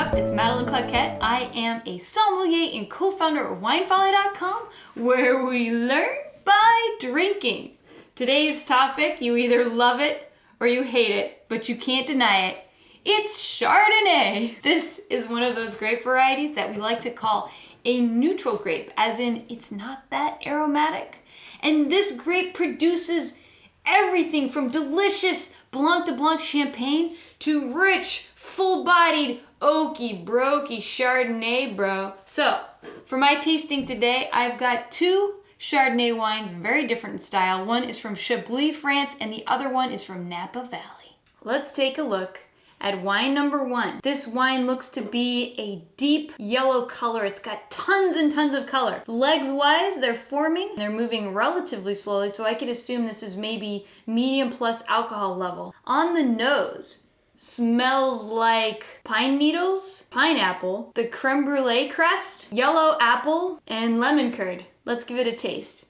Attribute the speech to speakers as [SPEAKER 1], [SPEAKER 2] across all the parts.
[SPEAKER 1] up? It's Madeline Paquette. I am a sommelier and co-founder of WineFolly.com, where we learn by drinking. Today's topic, you either love it or you hate it, but you can't deny it. It's Chardonnay. This is one of those grape varieties that we like to call a neutral grape, as in it's not that aromatic. And this grape produces everything from delicious Blanc de Blanc champagne to rich, full-bodied, oaky, brokey Chardonnay, bro. So, for my tasting today, I've got two Chardonnay wines, very different in style. One is from Chablis, France, and the other one is from Napa Valley. Let's take a look at wine number one. This wine looks to be a deep yellow color. It's got tons and tons of color. Legs-wise, they're forming. They're moving relatively slowly, so I could assume this is maybe medium plus alcohol level. On the nose, smells like pine needles, pineapple, the creme brulee crest, yellow apple, and lemon curd. Let's give it a taste.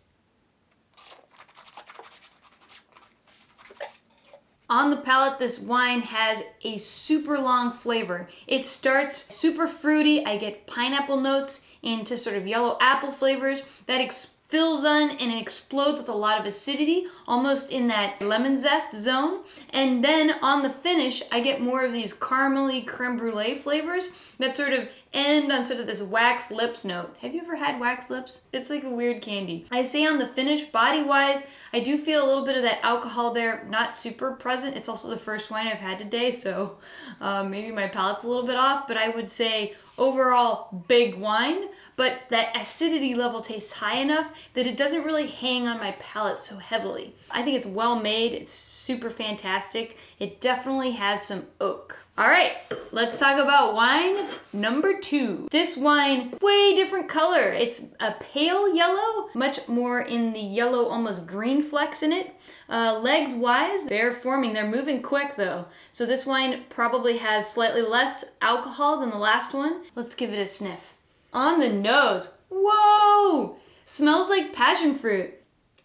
[SPEAKER 1] On the palate, this wine has a super long flavor. It starts super fruity. I get pineapple notes into sort of yellow apple flavors. That fills on and it explodes with a lot of acidity, almost in that lemon zest zone. And then on the finish, I get more of these caramely creme brulee flavors that sort of end on sort of this wax lips note. Have you ever had wax lips? It's like a weird candy. I say on the finish, body-wise, I do feel a little bit of that alcohol there, not super present. It's also the first wine I've had today, so maybe my palate's a little bit off, but I would say overall big wine, but that acidity level tastes high enough that it doesn't really hang on my palate so heavily. I think it's well made, it's super fantastic. It definitely has some oak. All right, let's talk about wine number two. This wine, way different color. It's a pale yellow, much more in the yellow, almost green flecks in it. Legs-wise, they're forming. They're moving quick though. So this wine probably has slightly less alcohol than the last one. Let's give it a sniff. On the nose, whoa! Smells like passion fruit.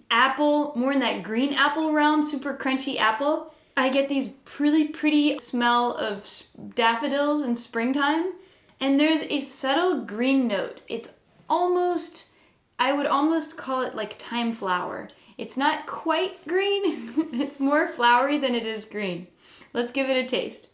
[SPEAKER 1] Apple, more in that green apple realm, super crunchy apple. I get these really pretty smell of daffodils in springtime. And there's a subtle green note. It's almost, I would almost call it like thyme flower. It's not quite green. It's more flowery than it is green. Let's give it a taste.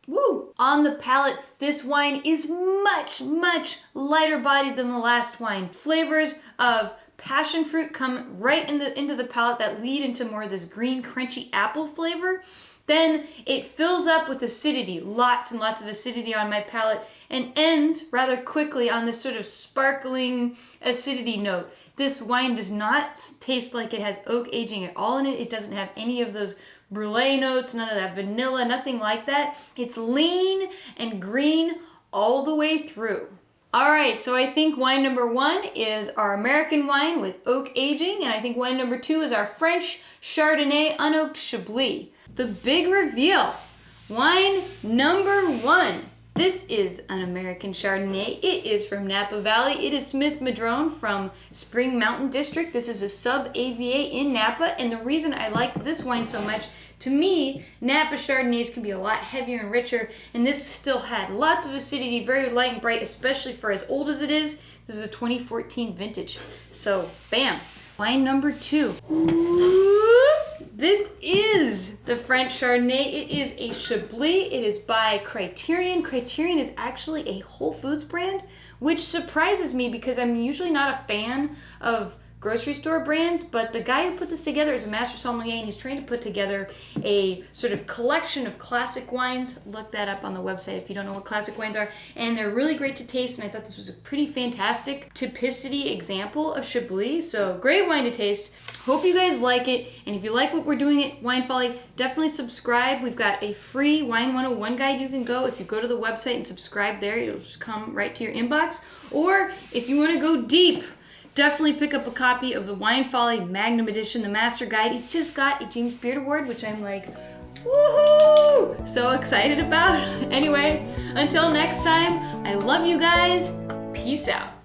[SPEAKER 1] Woo! On the palate, this wine is much, much lighter bodied than the last wine. Flavors of passion fruit come right into the palate that lead into more of this green, crunchy apple flavor. Then it fills up with acidity, lots and lots of acidity on my palate, and ends rather quickly on this sort of sparkling acidity note. This wine does not taste like it has oak aging at all in it. It doesn't have any of those brulee notes, none of that vanilla, nothing like that. It's lean and green all the way through. All right, so I think wine number one is our American wine with oak aging, and I think wine number two is our French Chardonnay unoaked Chablis. The big reveal, wine number one. This is an American Chardonnay. It is from Napa Valley. It is Smith Madrone from Spring Mountain District. This is a sub-AVA in Napa, and the reason I like this wine so much, to me, Napa Chardonnays can be a lot heavier and richer, and this still had lots of acidity, very light and bright, especially for as old as it is. This is a 2014 vintage. So, bam. Wine number two. This is the French Chardonnay. It is a Chablis. It is by Criterion. Criterion is actually a Whole Foods brand, which surprises me because I'm usually not a fan of grocery store brands, but the guy who put this together is a master sommelier, and he's trying to put together a sort of collection of classic wines. Look that up on the website if you don't know what classic wines are, and they're really great to taste, and I thought this was a pretty fantastic typicity example of Chablis, so great wine to taste. Hope you guys like it, and if you like what we're doing at Wine Folly, definitely subscribe. We've got a free Wine 101 guide you can go. If you go to the website and subscribe there, it'll just come right to your inbox, or if you want to go deep, definitely pick up a copy of the Wine Folly Magnum Edition, the Master Guide. It just got a James Beard Award, which I'm like, woohoo! So excited about. Anyway, until next time, I love you guys. Peace out.